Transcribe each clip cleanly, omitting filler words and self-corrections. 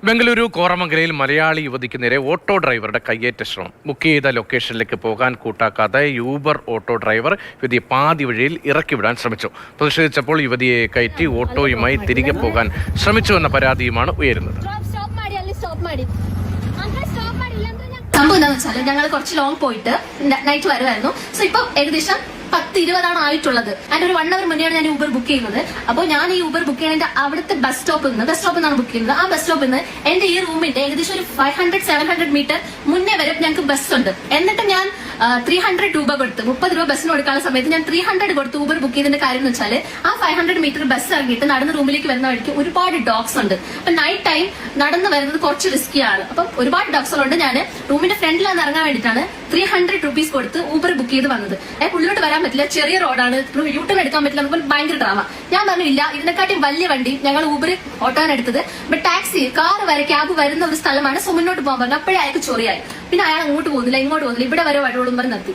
ബംഗളൂരു കോറമംഗലയിൽ മലയാളി യുവതിക്ക് നേരെ ഓട്ടോ ഡ്രൈവറുടെ കയ്യേറ്റ ശ്രമം. ബുക്ക് ചെയ്ത ലൊക്കേഷനിലേക്ക് പോകാൻ കൂട്ടാക്കാതെ യൂബർ ഓട്ടോ ഡ്രൈവർ യുവതിയെ പാതി വഴിയിൽ ഇറക്കിവിടാൻ ശ്രമിച്ചു. പ്രതിഷേധിച്ചപ്പോൾ യുവതിയെ കയറ്റി ഓട്ടോയുമായി തിരികെ പോകാൻ ശ്രമിച്ചുവെന്ന പരാതിയുമാണ് ഉയരുന്നത്. സംഭവം എന്താണെന്ന് വെച്ചാൽ ഞങ്ങൾ കുറച്ച് ലോങ് പോയിട്ട് നൈറ്റ് വരുമായിരുന്നു. സോ ഇപ്പൊ ഏകദേശം 10:20 ആയിട്ടുള്ളത്. അതിന്റെ ഒരു 1 hour മുന്നെയാണ് ഞാൻ ഊബർ ബുക്ക് ചെയ്യുന്നത്. അപ്പോൾ ഞാൻ ഈ ഊബർ ബുക്ക് ചെയ്യുന്നതിന്റെ അവിടുത്തെ ബസ് സ്റ്റോപ്പിൽ നിന്നാണ് ബുക്ക് ചെയ്യുന്നത്. ആ ബസ് സ്റ്റോപ്പിൽ നിന്ന് എന്റെ ഈ റൂമിന്റെ ഏകദേശം ഒരു 500-700 മീറ്റർ മുന്നേ വരെ ഞങ്ങൾക്ക് ബസ് ഉണ്ട്. എന്നിട്ട് ഞാൻ 300 രൂപ കൊടുത്ത് 30 രൂപ ബസ്സിന് കൊടുക്കാനുള്ള സമയത്ത് ഞാൻ 300 കൊടുത്ത് ഊബർ ബുക്ക് ചെയ്തതിന്റെ കാര്യം എന്ന് വെച്ചാൽ ആ 500 മീറ്റർ ബസ് ഇറങ്ങിയിട്ട് നടന്ന് റൂമിലേക്ക് വരുന്ന വഴിക്ക് ഒരുപാട് ഡോഗ്സ് ഉണ്ട്. അപ്പൊ നൈറ്റ് ടൈം നടന്നു വരുന്നത് കുറച്ച് റിസ്കിയാണ്. അപ്പം ഒരുപാട് ഡോഗ്സുകളുണ്ട്. ഞാൻ റൂമിന്റെ ഫ്രണ്ടിലാണ് ഇറങ്ങാൻ വേണ്ടിയിട്ടാണ് 300 rupees കൊടുത്ത് ഊബർ ബുക്ക് ചെയ്ത് വന്നത്. ഉള്ളിലോട്ട് വരാൻ പറ്റില്ല, ചെറിയ റോഡാണ്, യൂട്ടേൺ എടുക്കാൻ പറ്റില്ല. നമുക്ക് ഭയങ്കര ഡ്രാമ. ഞാൻ പറഞ്ഞു ഇല്ല, ഇതിനെക്കാട്ടും വലിയ വണ്ടി ഞങ്ങൾ ഊബർ ഓട്ടോയാണ് എടുത്തത്. ബട്ട് ടാക്സി കാർ വരെ ക്യാബ് വരുന്ന ഒരു സ്ഥലമാണ്. സോ മുന്നോട്ട് പോകാൻ പറഞ്ഞു. അപ്പോഴേ അയാൾക്ക് ചൊറിയായി. പിന്നെ അയാൾ അങ്ങോട്ട് പോകുന്നില്ല, ഇങ്ങോട്ട് പോകുന്നില്ല, ഇവിടെ വരെ വഴിയോടും പറഞ്ഞ് നിർത്തി.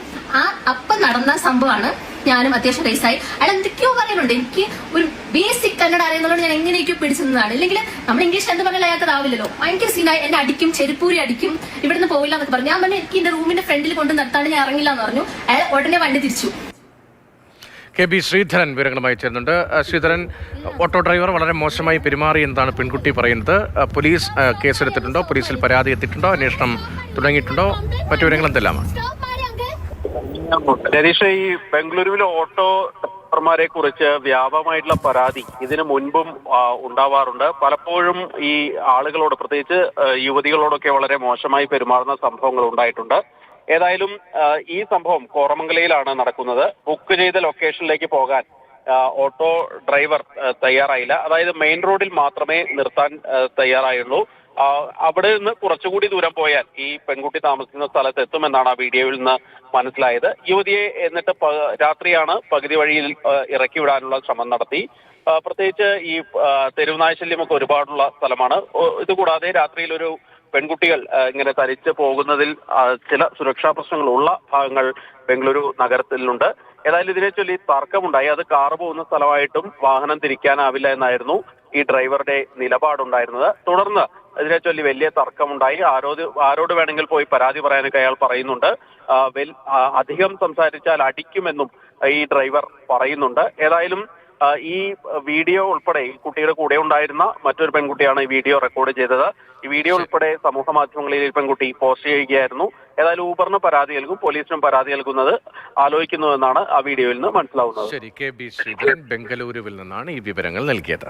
അപ്പം നടന്ന സംഭവമാണ്. ഞാനും അത്യാവശ്യം റേസായി. അയാൾ എന്തൊക്കെയോ പറയുന്നുണ്ട്. എനിക്ക് ഒരു ബേസിക് കന്നഡ അറിയുന്നതുകൊണ്ട് ഞാൻ എങ്ങനെയൊക്കെയോ പിടിച്ചതാണ്. ഇല്ലെങ്കിൽ നമ്മൾ ഇംഗ്ലീഷ് എന്ത് പറഞ്ഞാൽ അയാൾക്കതാവില്ലല്ലോ. ഭയങ്കര സീനായി. എന്നെ അടിക്കും, ചെരുപ്പൂരി അടിക്കും, ഇവിടുന്ന് പോയില്ല എന്നൊക്കെ പറഞ്ഞു. ഞാൻ പറഞ്ഞു എനിക്ക് എന്റെ റൂമിന്റെ ഫ്രണ്ടിൽ കൊണ്ട് നിർത്താണ്ട് ഞാൻ ഇറങ്ങില്ല എന്ന് പറഞ്ഞു. അയാൾ ഉടനെ വണ്ടി തിരിച്ചു. KB ശ്രീധരൻ വിവരങ്ങളുമായി ചേരുന്നുണ്ട്. ശ്രീധരൻ, ഓട്ടോ ഡ്രൈവർ വളരെ മോശമായി പെരുമാറി എന്നതാണ് പെൺകുട്ടി പറയുന്നത്. പോലീസ് കേസെടുത്തിട്ടുണ്ടോ? പോലീസിൽ പരാതി എത്തിയിട്ടുണ്ടോ? അന്വേഷണം തുടങ്ങിയിട്ടുണ്ടോ? മറ്റു വിവരങ്ങൾ എന്തെല്ലാമാണ്? രതീഷ്, ഈ ബംഗളൂരുവിലെ ഓട്ടോ ഡ്രൈവർമാരെ കുറിച്ച് വ്യാപകമായിട്ടുള്ള പരാതി ഇതിനു മുൻപും ഉണ്ടാവാറുണ്ട്. പലപ്പോഴും ഈ ആളുകളോട്, പ്രത്യേകിച്ച് യുവതികളോടൊക്കെ വളരെ മോശമായി പെരുമാറുന്ന സംഭവങ്ങൾ ഉണ്ടായിട്ടുണ്ട്. ഏതായാലും ഈ സംഭവം കോറമംഗലയിലാണ് നടക്കുന്നത്. ബുക്ക് ചെയ്ത ലൊക്കേഷനിലേക്ക് പോകാൻ ഓട്ടോ ഡ്രൈവർ തയ്യാറായില്ല. അതായത് മെയിൻ റോഡിൽ മാത്രമേ നിർത്താൻ തയ്യാറായുള്ളൂ. അവിടെ നിന്ന് കുറച്ചുകൂടി ദൂരം പോയാൽ ഈ പെൺകുട്ടി താമസിക്കുന്ന സ്ഥലത്ത് എത്തുമെന്നാണ് ആ വീഡിയോയിൽ നിന്ന് മനസ്സിലായത്. യുവതിയെ എന്നിട്ട് രാത്രിയാണ് പകുതി വഴിയിൽ ഇറക്കി വിടാനുള്ള ശ്രമം നടത്തി. പ്രത്യേകിച്ച് ഈ തെരുവുനാശല്യമൊക്കെ ഒരുപാടുള്ള സ്ഥലമാണ്. ഇതുകൂടാതെ രാത്രിയിൽ ഒരു പെൺകുട്ടികൾ ഇങ്ങനെ തരിച്ച് പോകുന്നതിൽ ചില സുരക്ഷാ പ്രശ്നങ്ങളുള്ള ഭാഗങ്ങൾ ബംഗളൂരു നഗരത്തിലുണ്ട്. ഏതായാലും ഇതിനെ ചൊല്ലി തർക്കമുണ്ടായി. അത് കാറ് പോകുന്ന സ്ഥലമായിട്ടും വാഹനം തിരിക്കാനാവില്ല എന്നായിരുന്നു ഈ ഡ്രൈവറുടെ നിലപാടുണ്ടായിരുന്നത്. തുടർന്ന് ഇതിനെ ചൊല്ലി വലിയ തർക്കമുണ്ടായി. ആരോട് വേണമെങ്കിൽ പോയി പരാതി പറയാനൊക്കെ അയാൾ പറയുന്നുണ്ട്. അധികം സംസാരിച്ചാൽ അടിക്കുമെന്നും ഈ ഡ്രൈവർ പറയുന്നുണ്ട്. ഏതായാലും ഈ വീഡിയോ ഉൾപ്പെടെ ഈ കുട്ടിയുടെ കൂടെ ഉണ്ടായിരുന്ന മറ്റൊരു പെൺകുട്ടിയാണ് ഈ വീഡിയോ റെക്കോർഡ് ചെയ്തത്. ഈ വീഡിയോ ഉൾപ്പെടെ സമൂഹ മാധ്യമങ്ങളിൽ ഈ പെൺകുട്ടി പോസ്റ്റ് ചെയ്യുകയായിരുന്നു. ഏതായാലും ഊബറിന് പരാതി നൽകും, പോലീസിനും പരാതി നൽകുന്നത് ആലോചിക്കുന്നുവെന്നാണ് ആ വീഡിയോയിൽ നിന്ന് മനസ്സിലാവുന്നത്. ശരി, KB ശ്രീധരൻ ബംഗളൂരുവിൽ നിന്നാണ് ഈ വിവരങ്ങൾ നൽകിയത്.